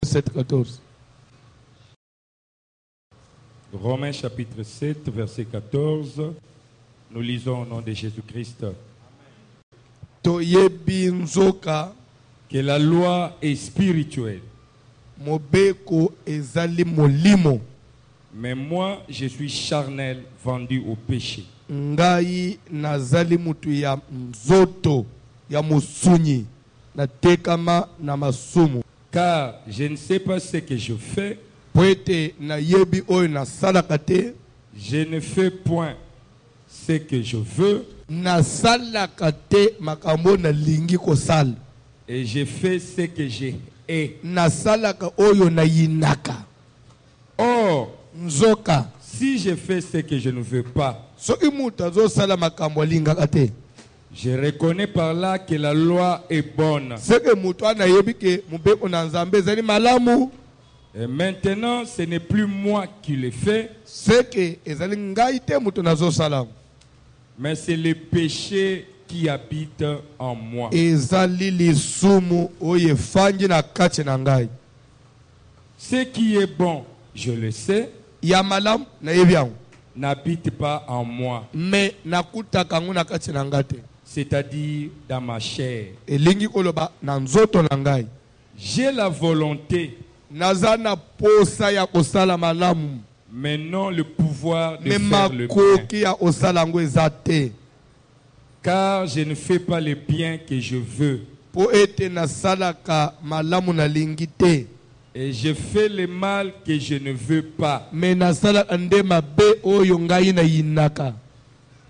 7, 14. Romains chapitre 7, verset 14. Nous lisons au nom de Jésus-Christ. Toyebi nzoka Que la loi est spirituelle. mobeko ezali molimo. Mais moi, je suis charnel, vendu au péché. Ngai nazali mutu ya nzoto ya musunyi na tekama na masumu. Car je ne sais pas ce que je fais. Poete na yebi oyo na salaka te. Je ne fais point ce que je veux. Na salaka te makambo na lingi kosala. Et je fais ce que je hais. Na salaka oyo na yinaka. Or, Nzoka. si je fais ce que je ne veux pas, Soki mutu azosala makambo alingaka te. je reconnais par là que la loi est bonne. Seke mutu anayebi ke mobeko na Nzambe ezali malamu. Et maintenant, ce n'est plus moi qui le fais, Seke ezali ngai te mutu nazosala. mais c'est le péché qui habite en moi. Ezali lisumu oyo efandi na kati na ngai. Ce qui est bon, je le sais, Ya malamu nayebi yango. n'habite pas en moi, Me nakutaka yango na kati na ngai te. c'est-à-dire dans ma chair. Elingi koloba na nzoto na ngai. J'ai la volonté, Naza na posa ya kosala malamu. mais non le pouvoir de Me faire le bien. makoki ya kosala yango eza te. Car je ne fais pas le bien que je veux, Po ete nasalaka malamu na lingi te. et je fais le mal que je ne veux pas. Me nasalaka nde mabe oyo ngai na yinaka.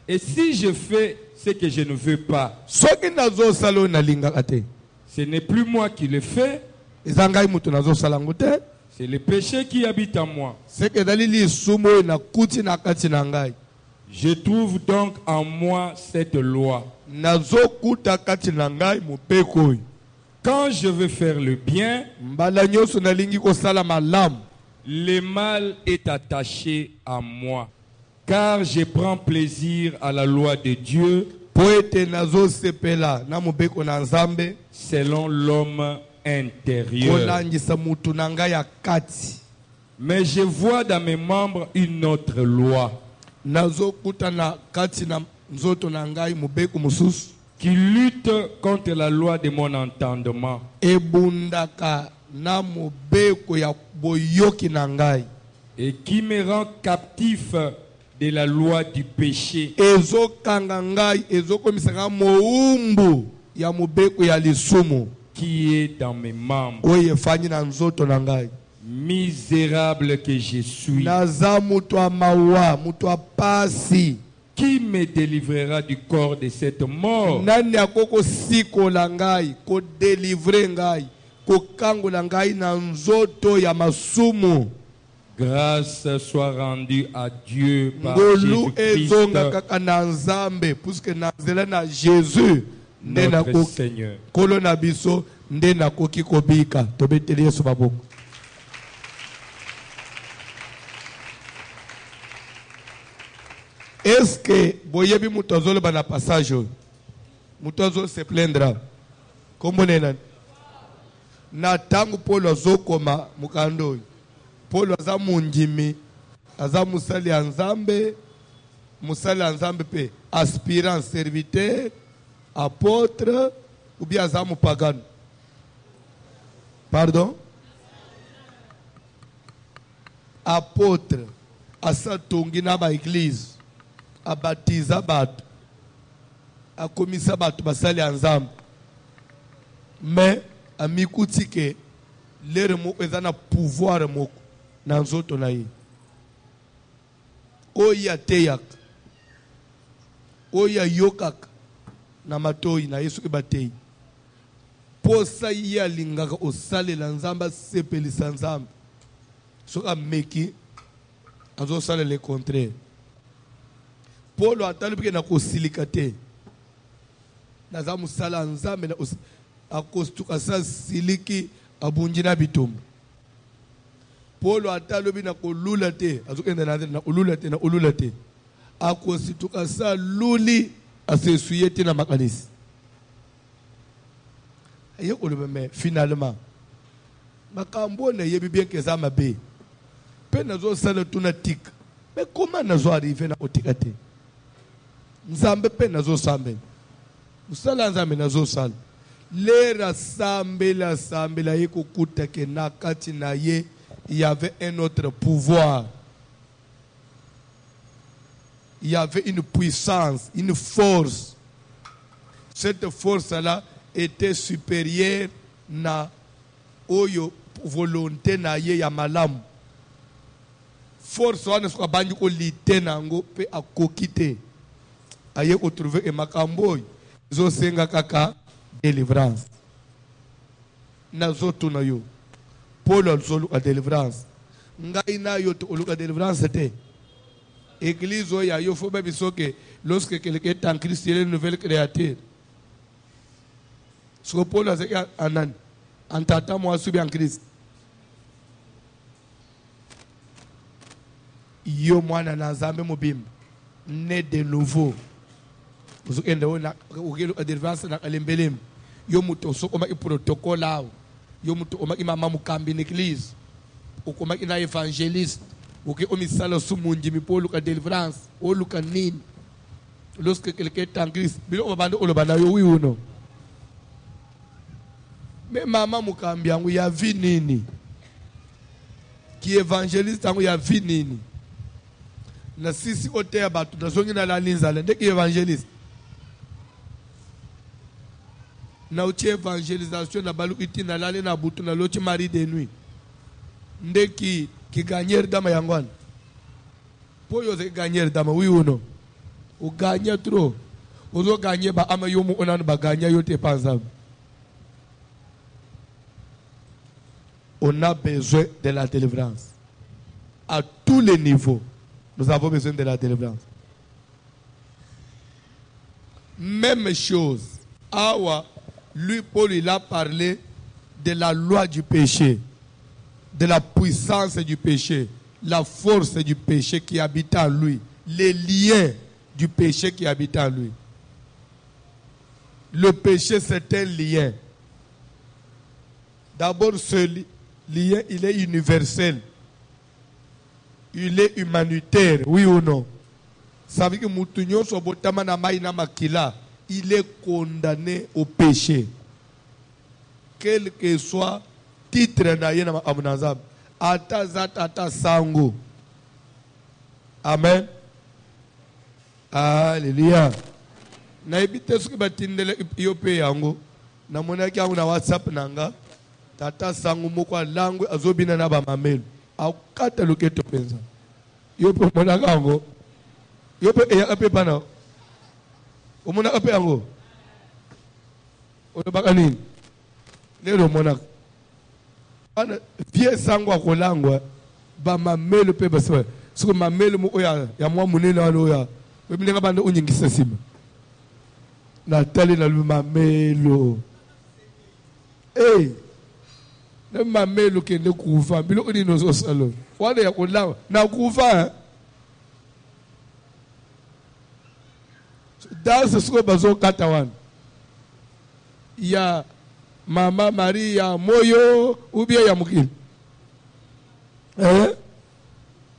Et si je fais ce que je ne veux pas, Soki nazosala oyo nalingaka te. ce n'est plus moi qui le fais, Eza ngai mutu nazosala yango te. c'est le péché qui habite en moi. Seke ezali lisumu oyo nakuti na kati na ngai. Je trouve donc en moi cette loi. Nazokuta kati na ngai mopeko oyo. Quand je veux faire le bien, Mbala nyonso nalingi kosala malamu. le mal est attaché à moi. Car je prends plaisir à la loi de Dieu Po ete nazosepela na mobeko na Nzambe selon l'homme intérieur. kolangisa mutu na ngai ya kati. Mais je vois dans mes membres une autre loi Nazokuta na kati na nzoto na ngai mobeko mosusu qui lutte contre la loi de mon entendement ebundaka na mobeko ya boyoki na ngai. et qui me rend captif de la loi du péché Ezokanga ngai ezokomisaka moumbu ya mobeko ya lisumu qui est dans mes membres. oyo efandi na nzoto na ngai. Misérable que je suis, Naza mutu wa mawa, mutu wa pasi. qui me délivrera du corps de cette mort? Nani akoko sikola ngai, ko délivrer ngai, ko kangola ngai na nzoto ya masumu. Grâce soit rendue à Dieu par Ngolu Jésus-Christ, ezonga kaka na Nzambe, puisque na nzela na Jésus nde notre na Seigneur. kolo na biso nde nakoki kobika. Tobeteli Yesu maboko. Est-ce que boyebi mutu azoloba na passage oyo? Mutu azo se plaindra. Kombo nena. Na tangu Paulo azokoma mukando oyo. Paulo aza mundimi, aza musali ya Nzambe, musali ya Nzambe pe aspirant, serviteur, apôtre, ou bien aza mupagano. Pardon? Apôtre, asa tongi na ba église, abatiza bato, akomisa bato basali ya Nzambe. Mais amikuti ke lere moko eza na pouvoir moko na nzoto na ye. Oyo ateyaka, oyo ayokaka na matoi na Yesu ebatei. Posa ye alingaka osalela Nzambe, asepelisa Nzambe. Soki ameki azosalela le contraire. Paulo atali mpe na kosilika te. Naza mosala Nzambe na akostuka sa siliki abunji na bitumba. Paulo atalobi na kolula te, azokenda na kolula te, na kolula te. Akosituka sa luli asesuye te na makanisi. Aye koloba mais finalement makambo na yebi bien que ça mabe pe nazo sala tuna tik mais comment nazo arriver na otikate nzambe pe nazo sambe musala nzambe nazo sala lera sambela yeko kuta ke na kati na ye il y avait un autre pouvoir, il y avait une puissance, une force. Cette force-là était supérieure na oyo volonté na ye ya malamu. Force wana soka banji ko lite nango pe akokite. Aye ko trouver e makambo zo senga kaka délivrance. Na zoto na yo. Paul also a délivrance. Ngai na yo to luka délivrance te. Église oya yo faut bien que lorsque quelqu'un est en Christ, il est une nouvelle créature. Ce que Paul a dit en tata moi subi en Christ. Yo mwana na zambe mobim né de nouveau. Vous ende ona a délivrance na alembelim. Yo muto so koma i protocole lao. Yo muto oma imama mukambi n'église ukoma ina évangéliste uke omisala sumunji mipolo ka délivrance o luka nini lorsque quelqu'un est en Christ bilo obanda olobanda yo wiuno mais mama mukambi yangu ya vi nini ki évangéliste yangu ya vi nini na sisi otea batu nazongi na la linzala ndeki évangéliste na uti évangélisation na balu iti na lale na butu na loti mari de nuit ndeki ki gagner dama yangwan poyo ze gagner dama oui ou non o gagner trop ozo gagner ba ama yomu onan ba gagner yote panzam. On a besoin de la délivrance à tous les niveaux. Nous avons besoin de la délivrance. Même chose awa. Lui, Paul, il a parlé de la loi du péché, de la puissance du péché, la force du péché qui habite en lui, les liens du péché qui habitent en lui. Le péché, c'est un lien. D'abord, ce lien, il est universel. Il est humanitaire, oui ou non? Ça veut dire que Moutounio Sobotama Namaina Makila. Il est condamné au péché. Quel que soit titre na ma amunazab. Ata zat ata sango. Amen. Alléluia. Na ibite suki batindele yope yango. Na monaki yango na WhatsApp nanga. Tata sango moko langue azobina na ba mamelu. Akata loketo penza. Yope monaka yango. Yope eya ape pana. Omona ape yango olobaka nini lelo monaka ana vie sango akolangwa ba mamelo pe basa soko mamelo mo oya ya mwa munene wala oya bebilenga banda unyingisa sima na tali na mamelo na mamelo kende kufa bilo ni nozo salo wala ya kolangwa na kufa dans ce que bazo katawan il y a Mama Maria Moyo ou bien ya mukili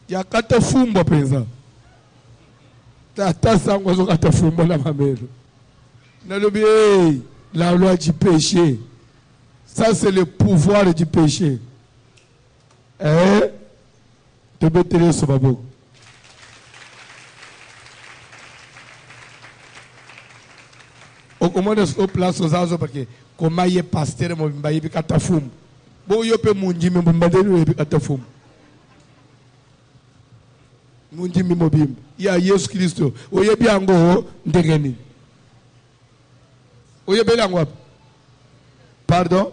ya kata fumbo penza tata sango zo kata fumbo na mamelo na lobi la loi du péché ça c'est le pouvoir du péché te betere so baboko. Au moins de place aux azo parce que comment y est pasteur mo bimba yebi katafum bo yope munji me bimba de yebi katafum munji mi mo bimba ya Yesu Kristo o yebi ango ndegeni o yebi ango pardon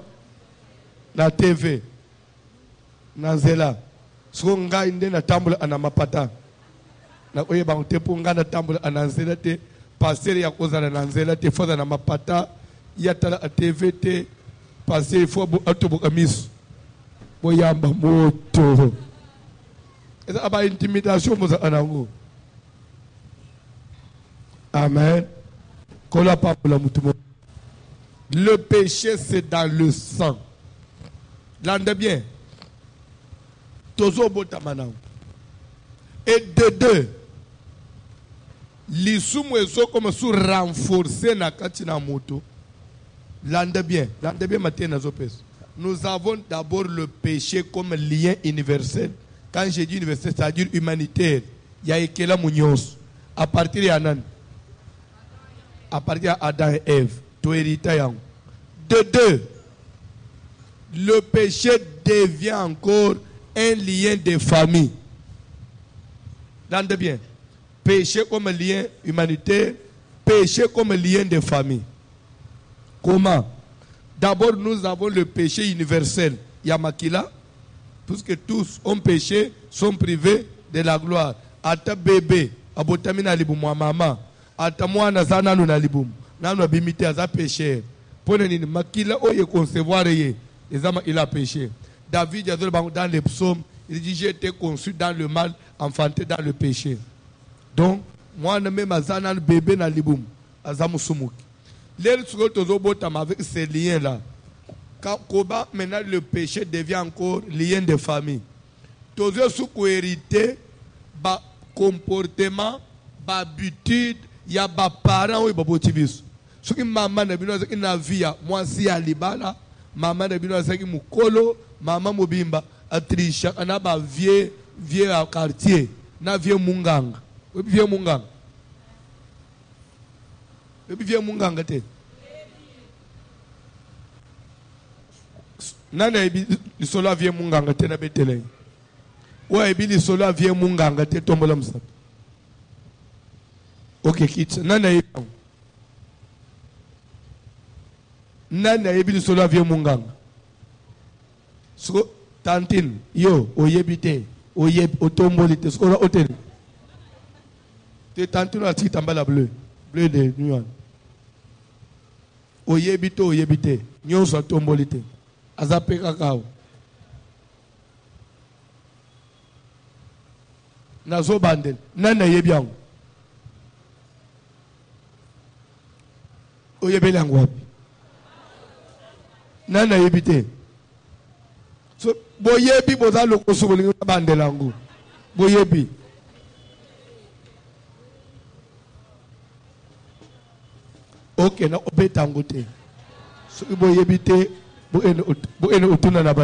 na TV na zela so nga inde na tambula ana mapata na oyeba ntepo nga na tambula ana zela te passer ya kozala na nzela te foza na mapata ya tala a TV te passer fo atoboka miso boyamba moto eza aba intimidation moza anango. Amen. Kola pa la mutumo. Le péché c'est dans le sang. Lande bien. Tozo botamanao. Et de deux, l'isumu ezo comme sous renforcer na katina moto. Lande bien matin zopes. Nous avons d'abord le péché comme lien universel. Quand j'ai dit universel, c'est-à-dire humanitaire. Il y a Ekela Munoz. À partir d'Anan. À partir d'Adam et Ève. De deux, le péché devient encore un lien de famille. Lande bien. Péché comme lien humanitaire, péché comme lien de famille. Comment? D'abord, nous avons le péché universel. Yamakila, puisque tous ont péché, sont privés de la gloire. Ata bébé, abotamina libum, maman. Ata mwana zana nuna libum. Nanu abimite aza péché. Ponenini, makila oye concevoir ye. Il a péché. David, dans les psaumes, il dit j'ai été conçu dans le mal, enfanté dans le péché. Donc, moi, même azana bébé na libum, azamusumuki. Avec ces liens-là, maintenant le péché devient encore lien de famille. Toujours sous hérité, comportement, habitude, il y a des parents qui ont été ce qui maman n'a pas vu na vie, moi si à Libala, maman n'a pas vu mukolo, maman mobimba, atrisha, on a ba vieux quartier, na vieux munganga, vieux munganga. Vieux munganga te. Nana ebi lisolo vieux munganga te na betele. Wa ebi lisolo vieux munganga te tombola msa. Ok kit. Nana ebi lisolo vieux munganga. So tantine yo oyebite otombolite so hotel. Te tantine ati tambala bleu de nuan. Oyebite nyonso atombolite azape kakao nazo bandel nana yebiango oyebeli yango wapi nana yebite so boyebi boza lokoso bolingo bandela yango boyebi ok na obetango te so boyebite bo ene utuna na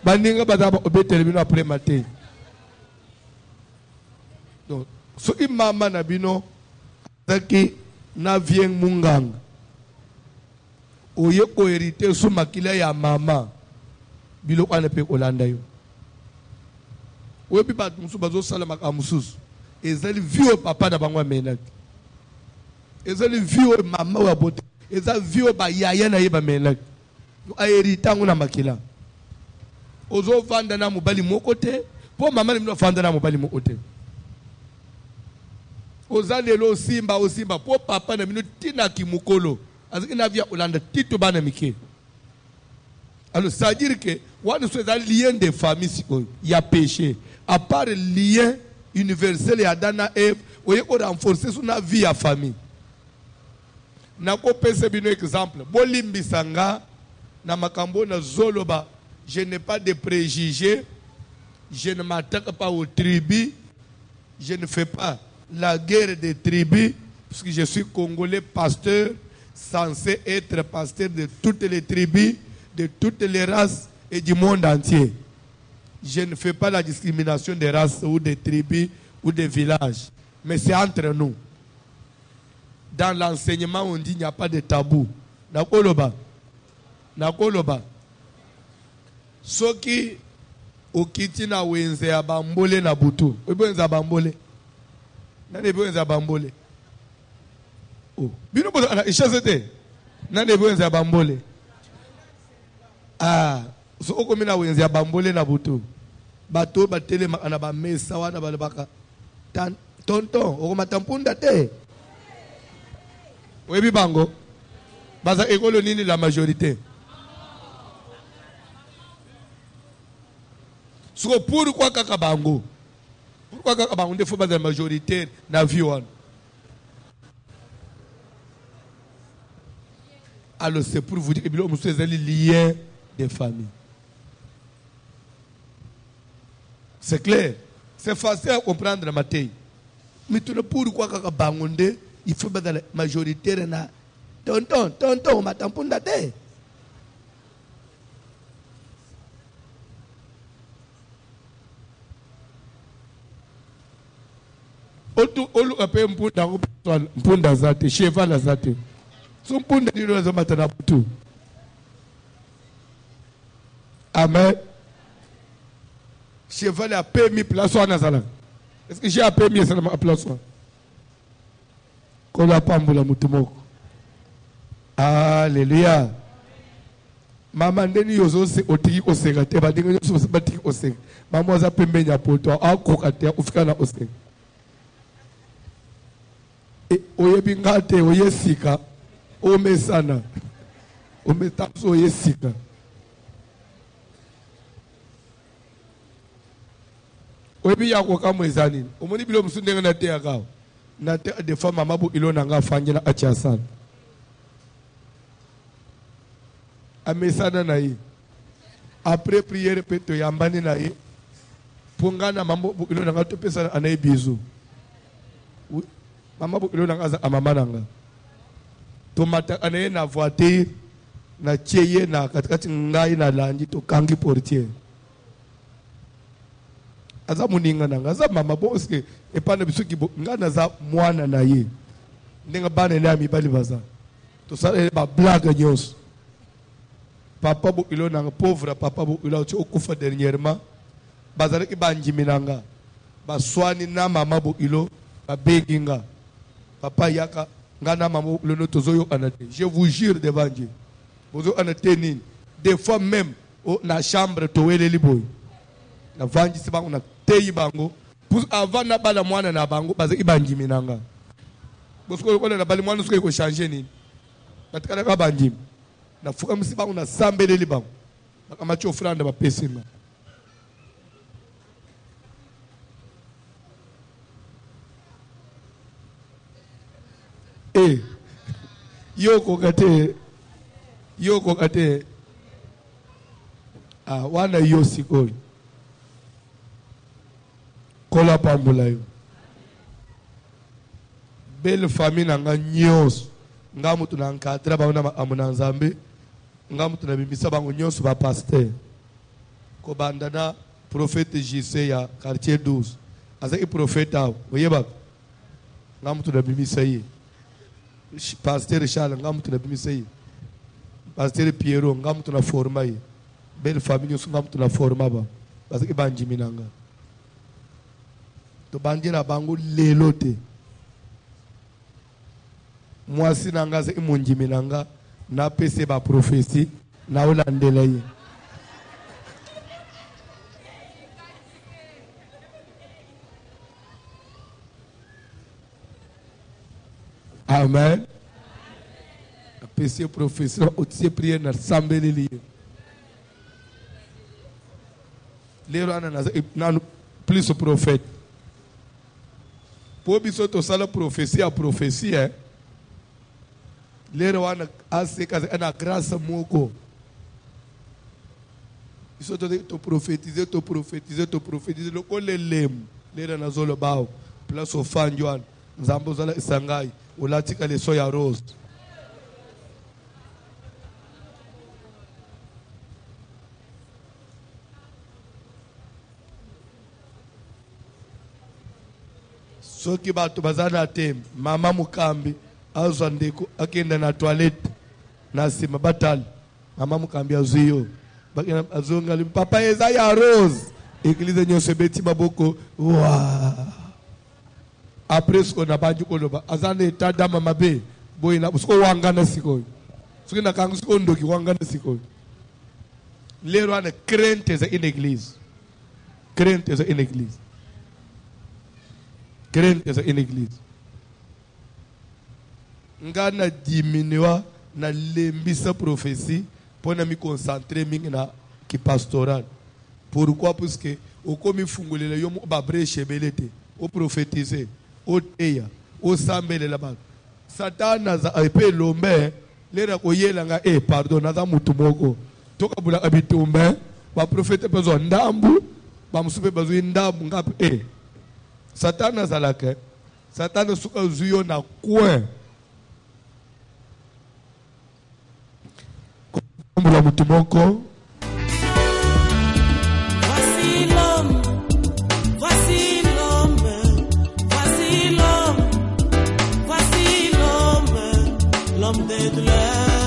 baninga bazaba obetele bino après matin donc so imama na bino taki na vient munganga oye ko hérité sous makila ya mama bilo kwana pe kolanda yo oyebi ba musu bazo sala makamususu ezali vieux papa na bangwa menaki ezali vieux mama wa bote ezali vieux ba yaya na yeba menaki a hérité nguna makila ozo vanda na mobali moko te po mama ni vanda na mobali moko te ozalelo osimba po papa na mino tina kimukolo aziki na via olanda tito bana mike alors ça veut dire que wana so ezali lien de famille sikoyo ya péché à part lien universel ya dana Eve oye ko renforcer sur vie ya famille na ko pese bino exemple bolimbisa nga na makambo na zoloba je n'ai pas de préjugés, je ne m'attaque pas aux tribus, je ne fais pas la guerre des tribus parce que je suis congolais pasteur censé être pasteur de toutes les tribus, de toutes les races et du monde entier. Je ne fais pas la discrimination des races ou des tribus ou des villages, mais c'est entre nous. Dans l'enseignement, on dit qu'il n'y a pas de tabou. Nakoloba. Soki okiti na wenze ya bambole na butu. Wenze ya bambole. Nani wenze ya bambole? Oh. Bino bozo ana ishazete. Nani wenze ya bambole? Ah, so okomi na wenze ya bambole na butu. Bato batele na ba mesa wana balabaka. Tonton, okoma tampunda te. Webi bango. Baza ekolo nini la majorité. So pourquoi kaka bango? Pourquoi kaka bango ne faut pas la majorité na vie wana? Alors c'est pour vous dire que nous sommes liés de famille. C'est clair. C'est facile à comprendre dans Matthieu. Mais tout le pourquoi quand bangonde, il faut que la majorité na tonton, matampunda te. Olu ape mpunda zate, cheval zate. Son mpunda ni roza matana putu. Amen. Cheval a permis place à Nazala. Est-ce que j'ai permis ça à place? Qu'on a pas mbula mutumoko. Alléluia. Maman ndeni yozo se otiki osega te ba dinga yozo batiki osega. Maman za pembe nya poto a kokate ufika na osega. Oyebi ngate oyesika omesana. Ometapso oyesika. Oyebi ya kwa mwezani. Omoni bilo msundenga na te yakao. Na te de fama mabu ilo nanga fanjina achiasana. Amesana na ye. Après prière peto yambani na ye. Pongana mambo ilo nanga topesa anaye bizu. Mama ilo nanga za amama nanga. Tomata anaye na voiture na cheye na katikati ngai na lanji to kangi portier. Aza muninga nanga aza mama boske epana bisuki ngana za mwana na ye. Ndenga bana na mibali baza. To sala ba blague nyos. Papa bu ilo nanga pauvre papa bu ilo cho okufa dernièrement. Bazare ki banjimi nanga. Baswani na mama bu ilo ba beginga. Papa yaka ngana mama bu ilo no tozoyo anate. Je vous jure devant Dieu. Bozo anate nini. Des fois même na chambre to wele liboy. Na vanji sibangu na teyi bango. Pour avant na bala mwana na bango baze ki banjimi nanga. Bosko ko na bali mwana suko ko changer nini. Batikana ka banjimi. Na fuka msibangu na sambeleli bango. Kama cho franda ba pesima. Yoko kate wana yosi koi kola pambula yo belle famille nanga nyos nga mutu na nkadra ba na amuna nzambe nga mutu na bimisa bango nyos ba pasteur ko bandana prophète JC ya quartier 12 azaki prophète oyeba nga mutu na bimisa yi pasteur Charles nga mutu na bimisa yi pasteur Pierrot nga mutu na forma yi belle famille nyos nga mutu na forma ba azaki banjimi nanga to bandira bango lelo te mwasi nanga ze imunjimi nanga na pese ba prophétie na olandela ye. Amen. Pese prophétie o tse prière na sambeleli ye. Lero ana na plus prophète. Pour biso to sala prophétie a prophétie hein. Lero wana aseka ana grâce moko. Biso to prophétiser le kolelem. Lero na zolo bao. Place au fanjwan. Nzambo zala isangai. Ulatika le soya rose. Soki batu bazana tem mama mukambi azwa ndeko akenda na toilette na sima batali mama mukambi azuyo bakina azonga papa eza ya rose église nyose beti baboko wa après ce qu'on a bandu koloba azana état dama mabe boyina usko wangana sikoy soki na kangu siko ndoki wangana sikoy lero ana crainte za une église crainte za une église crainte za une église ngana diminuwa na lembisa prophétie pour na mi concentrer mingi na ki pastoral. Pourquoi? Parce que au komi fungulela yo ba breche belete o prophétiser o teya o sambele la ba satana za epe lombe lera ko yela nga pardon na za mutu moko toka bula abitumbe ba prophète pezo ndambu bamosusu mpe bazwi ndambu ngape satana azalaka satana soki azwi yo na coin kombola motu moko. L'homme des douleurs.